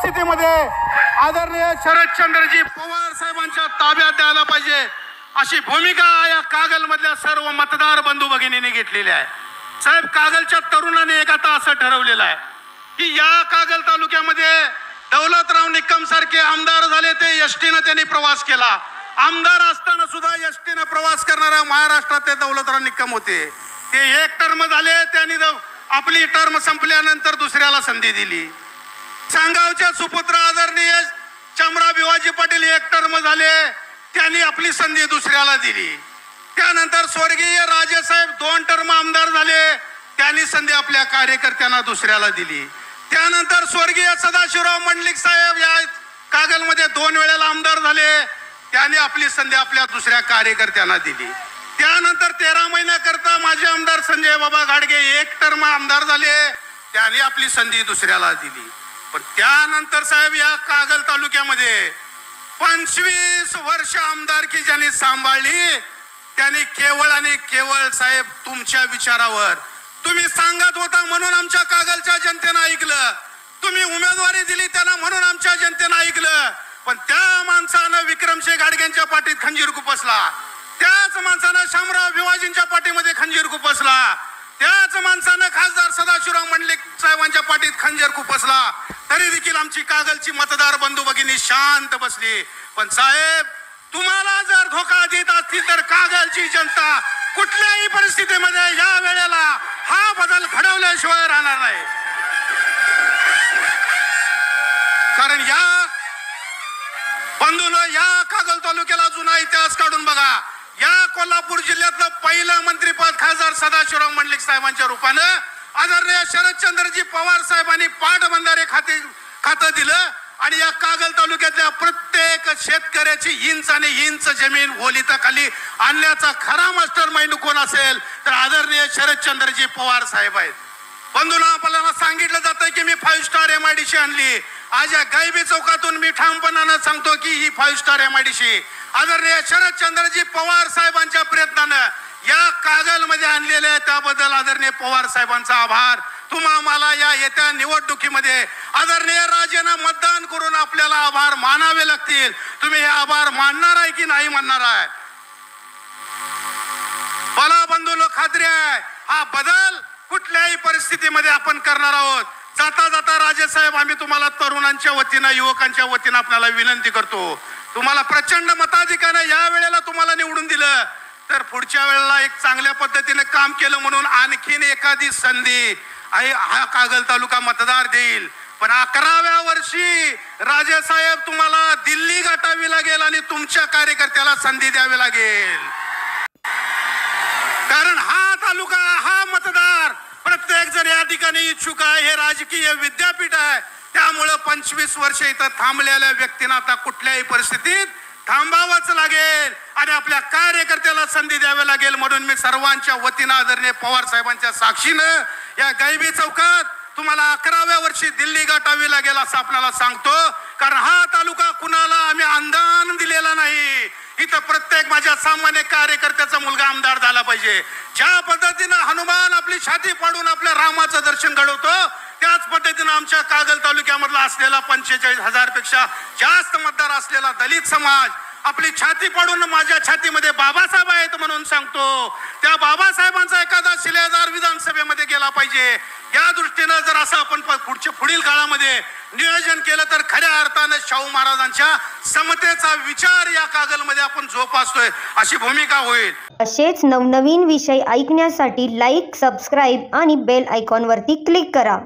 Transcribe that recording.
परिस्थितीमध्ये आदरणीय शरदचंद्रजी पवार साहेबांच्या ताब्यात द्यायला पाहिजे अशी भूमिका या कागल मधल्या सर्व मतदार बंधू भगिनींनी घेतलेली आहे। साहेब, कागलच्या तरुणाने एक आता असं ठरवलेलं आहे की या कागल तालुक्यामध्ये दौलतराव निकम सारखे आमदार झाले, ते एसटीने त्यांनी प्रवास केला। आमदार असताना सुद्धा एसटीने प्रवास करणाऱ्या महाराष्ट्रात ते दौलतराव निकम होते। ते एक टर्म झाले, त्यांनी आपली टर्म संपल्यानंतर दुसऱ्याला संधी दिली। सांगावच्या सुपुत्र आदरणीय चमरा भिवाजी पाटील एक टर्म झाले, त्यांनी आपली संधी दुसऱ्याला दिली। त्यानंतर स्वर्गीय राजेसाहेब 2 टर्म आमदार झाले, त्यांनी संधी आपल्या कार्यकर्त्यांना दुसऱ्याला दिली। त्यानंतर स्वर्गीय सदाशिवराव मंडलिक साहेब या कागलमध्ये 2 वेळेला आमदार झाले, त्यांनी आपली संधी आपल्या दुसऱ्या कार्यकर्त्यांना दिली। त्यानंतर 13 महिन्याकरता माजी आमदार संजय बाबा घाडगे 1 टर्म आमदार झाले, त्यांनी आपली संधी दुसऱ्याला दिली। पण त्यानंतर साहेब या कागल तालुक्यामध्ये 25 वर्ष आमदारकी ज्यांनी सांभाळली, त्यांनी केवळ आणि केवळ साहेब तुमच्या विचारावर, तुम्ही सांगत होता म्हणून आमच्या कागलच्या जनतेनं ऐकलं, तुम्ही उमेदवारी दिली त्यांना म्हणून आमच्या जनतेनं ऐकलं। पण त्या माणसानं विक्रमसिंह घाडगेंच्या पाठीत खंजीर खुपसला, त्याच माणसानं शामराव भिवाजींच्या पाठीमध्ये खंजीर खुपसला, त्याच माणसानं खासदार सदाशिवराव मंडलिक साहेबांच्या पाठीत खंजीर खुपसला। तरी देखील आमची कागलची मतदार बंधू भगिनी शांत बसली। पण साहेब, तुम्हाला जर धोका देत असतील तर कागलची जनता कुठल्याही परिस्थितीमध्ये या वेळेला हा बदल घडवल्याशिवाय राहणार नाही। कारण या बंधूंनो, या कागल तालुक्याला जुना इतिहास काढून बघा। या कोल्हापूर जिल्ह्यातलं पहिलं मंत्रिपद खासदार सदाशिवराव मंडलिक साहेबांच्या रूपानं आदरणीय शरदचंद्रजी पवार साहेबांनी पाटबंधारे खातं दिलं आणि या कागल तालुक्यातल्या प्रत्येक शेतकऱ्याची इंच आणि इंच जमीन ओलिताखाली आणण्याचा खरा मास्टर माइंड कोण असेल तर आदरणीय शरदचंद्रजी पवार साहेब आहेत। बंधूंनो, आपल्याला सांगितलं जातं की मी 5 स्टार MIDC आणली। आज या गायबी चौकातून मी ठामपणानं सांगतो की ही 5 स्टार MIDC आदरणीय शरदचंद्रजी पवार साहेबांच्या प्रयत्नानं या कागल मध्ये आणलेले आहे। त्याबद्दल आदरणीय पवार साहेबांचा आभार। तुम्हा आम्हाला या येत्या निवडणुकीमध्ये आदरणीय राजेंना मतदान करून आपल्याला आभार मानावे लागतील। तुम्ही हे आभार मानणार आहे की नाही मानणार आहे? मला बंधूंनो खात्री आहे, हा बदल कुठल्याही परिस्थितीमध्ये आपण करणार आहोत। जाता जाता राजे साहेब, आम्ही तुम्हाला तरुणांच्या वतीनं, युवकांच्या वतीनं आपल्याला विनंती करतो, तुम्हाला प्रचंड मताधिक्याने या वेळेला तुम्हाला निवडून दिलं तर पुढच्या वेळेला एक चांगल्या पद्धतीने काम केलं म्हणून आणखीन एखादी संधी हा कागल तालुका मतदार देईल। पण 11व्या वर्षी राजे साहेब तुम्हाला दिल्ली गाठावी लागेल आणि तुमच्या कार्यकर्त्याला संधी द्यावी लागेल। कारण हा तालुका, हा मतदार प्रत्येक जण या ठिकाणी इच्छुक आहे। हे राजकीय विद्यापीठ आहे, त्यामुळे 25 वर्ष इथं थांबलेल्या व्यक्तींना आता कुठल्याही परिस्थितीत थांबावंच लागेल आणि आपल्या कार्यकर्त्याला संधी द्यावी लागेल। म्हणून मी सर्वांच्या वतीनं आदरणीय पवार साहेबांच्या साक्षीनं या गायबी चौकात तुम्हाला 11व्या वर्षी दिल्ली गाठावी लागेल असं आपल्याला सांगतो। कारण हा तालुका कुणाला आम्ही अनुदान दिलेला नाही। इथं प्रत्येक माझ्या सामान्य कार्यकर्त्याचा मुलगा आमदार झाला पाहिजे। ज्या पद्धतीनं हनुमान आपली छाती पाडून आपल्या रामाचं दर्शन घडवतो, त्याच पद्धतीनं आमच्या कागल तालुक्यामधला असलेला 45,000 पेक्षा जास्त मतदार असलेला दलित समाज आपली छाती पाडून माझ्या छातीमध्ये बाबासाहेब आहेत म्हणून सांगतो। त्या बाबासाहेबांचा एखादा शिलेदार विधानसभेमध्ये गेला पाहिजे। या दृष्टीनं जर असं आपण पुढील काळामध्ये नियोजन केलं तर खऱ्या अर्थानं शाहू महाराजांच्या समतेचा विचार या कागलमध्ये आपण जोपासतोय अशी भूमिका होईल। असेच नवनवीन विषय ऐकण्यासाठी लाईक, सबस्क्राईब आणि बेल आयकॉनवरती क्लिक करा।